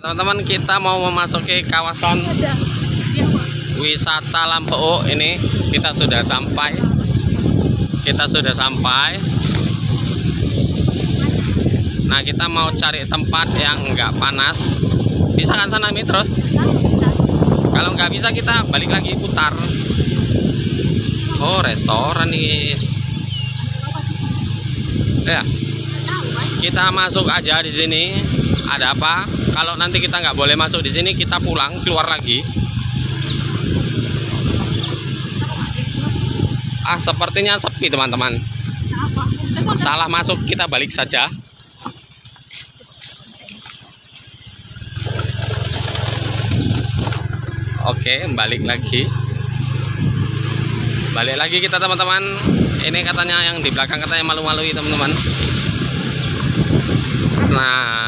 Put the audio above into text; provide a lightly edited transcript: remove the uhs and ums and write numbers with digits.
Teman-teman, kita mau memasuki kawasan wisata Lampau ini. Kita sudah sampai. Nah, kita mau cari tempat yang enggak panas. Bisa kan sana Mi terus? Kalau nggak bisa kita balik lagi putar. Oh, restoran nih. Ya. Kita masuk aja di sini. Ada apa? Kalau nanti kita nggak boleh masuk di sini, kita pulang, keluar lagi. Ah, sepertinya sepi teman-teman. Salah masuk, kita balik saja. Oke, balik lagi. Balik lagi kita teman-teman. Ini katanya yang di belakang katanya malu-malui teman-teman. Nah,